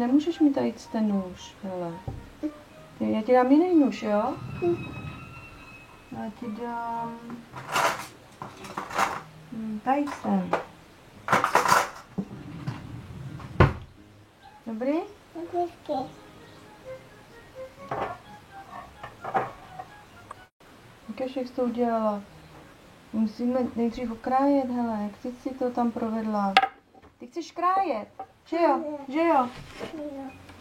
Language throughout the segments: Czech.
nemůžeš mít tady ten nůž, hele. Já ti dám jiný nůž, jo? Já ti dám... tady ten. Dobrý? Ukaž, jak jsi to udělala. Musíme nejdřív okrájet, hele, jak ty si to tam provedla. Ty chceš krájet, že jo? Že jo?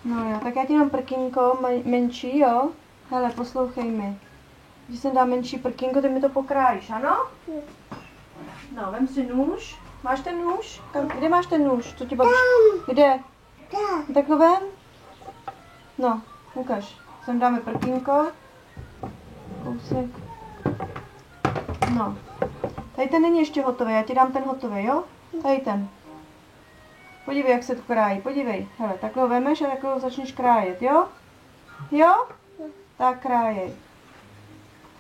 No jo, tak já ti dám prkínko menší, jo? Hele, poslouchej mi. Když jsem dám menší prkínko, ty mi to pokrájíš, ano? No, vem si nůž. Máš ten nůž? Kde máš ten nůž? Co ti babička? Kde? Tak ho vem. No, ukaž. Sem dáme prkínko. Kousek. No. Tady ten není ještě hotový, já ti dám ten hotový, jo? Tady ten. Podívej, jak se to krájí, podívej. Hele, takhle ho vemeš a takhle ho začneš krájet, jo? Jo? Tak krájej.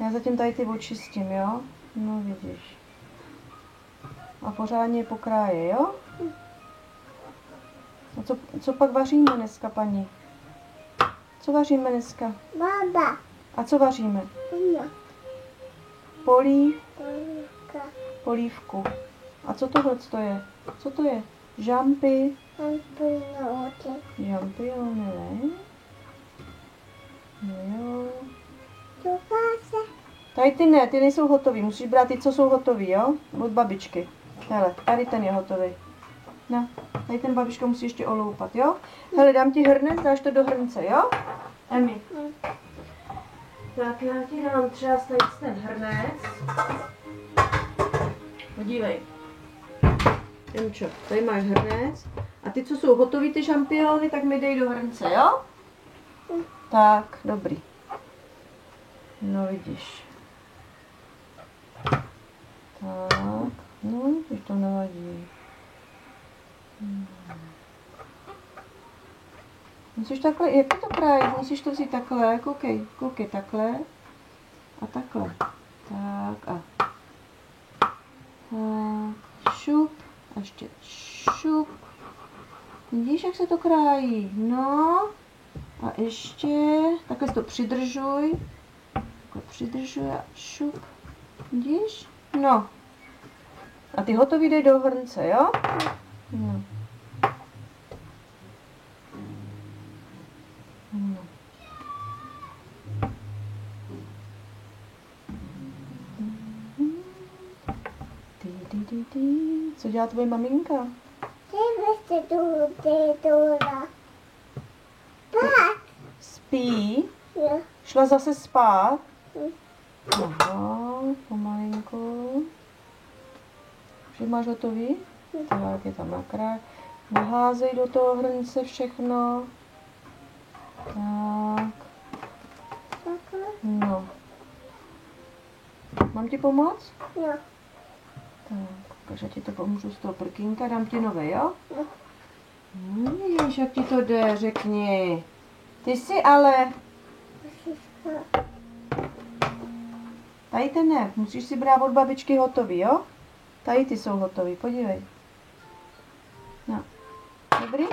Já zatím tady ty očistím, jo? No vidíš. A pořádně je pokráje, jo? A co pak vaříme dneska, paní? Co vaříme dneska? Baba. A co vaříme? Polívku. A co tohle je? Co to je? Žampy. Žampiony, ne? Jo. Tady ty ne, ty nejsou hotový. Musíš brát ty, co jsou hotový, jo? Od babičky. Hele, tady ten je hotový. No, tady ten babička musí ještě oloupat, jo? Hele, dám ti hrnec, dáš to do hrnce, jo? Emi. Tak já ti dám třeba ten hrnec. Podívej. Jemčo, tady máš hrnec. A ty, co jsou hotový, ty šampiony, tak mi dej do hrnce, jo? Tak, dobrý. No vidíš. Tak, no, už to nevadí. Musíš takhle, jak to krájet? Musíš to vzít takhle, koukej, takhle a takhle. Tak a tak, šup a ještě šup. Vidíš, jak se to krájí? No a ještě, takhle si to přidržuj. Takhle přidržuj a šup. Vidíš? No. A ty hotový dej do hrnce, jo? No. Co dělá tvoje maminka? Spí? Šla zase spát? Aha, pomalinku. Už máš hotový? Tak je tam nakrát. Naházej do toho hrnce všechno. Tak. No. Mám ti pomoct? Jo. Tak, takže ti to pomůžu z toho prkínka, dám ti nové, jo? Víš, jak ti to jde, řekni. Ty jsi ale... Tady ten ne, musíš si brát od babičky hotový, jo? Tady ty jsou hotový, podívej. No, dobrý?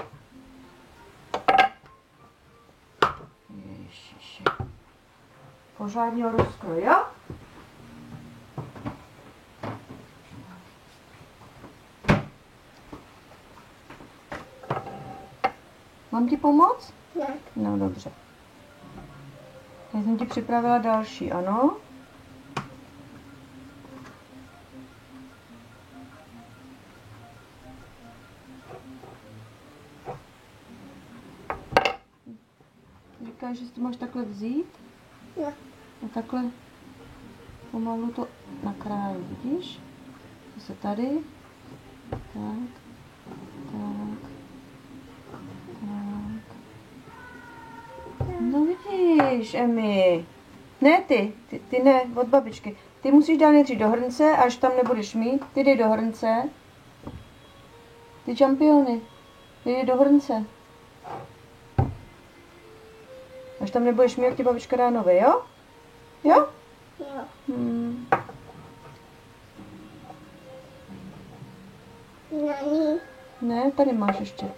Ježiši. Pořádně ho rozkroj, jo? Mám ti pomoct? Ne. No dobře. Já jsem ti připravila další, ano? Říkáš, že si to máš takhle vzít? Jo. A takhle pomalu to nakráju, vidíš? Zase tady. Tak. Tak. No vidíš, Emi. Ne ty ne, od babičky. Ty musíš dát nejdřív do hrnce, až tam nebudeš mít, ty dej do hrnce. Ty čampiony, ty dej do hrnce. Až tam nebudeš mít, jak ti babička dá nové, jo? Jo? Jo. Ne, tady máš ještě.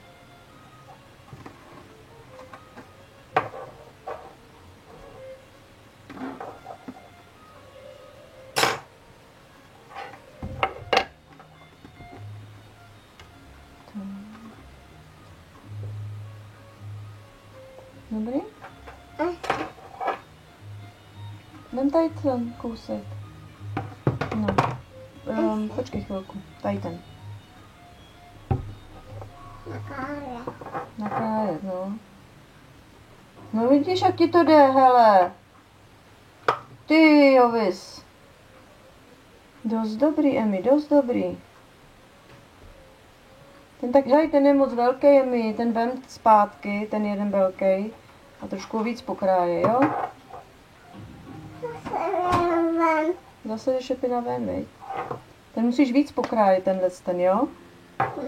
Dobrý? Vem tady ten kousek. No. Počkej chvilku. Tady ten. Nakrájet, no. No vidíš, jak ti to jde, hele. Ty jo, vys. Dost dobrý, Emi, dost dobrý. Ten je moc velký, Emi, ten vem zpátky, ten jeden velký. A trošku víc pokráje, jo? Zase je šepina ven, viď? Ten musíš víc pokrájet, ten, jo? Tak.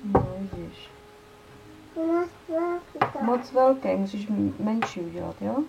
No, vidíš. Moc velký, musíš menší udělat, jo?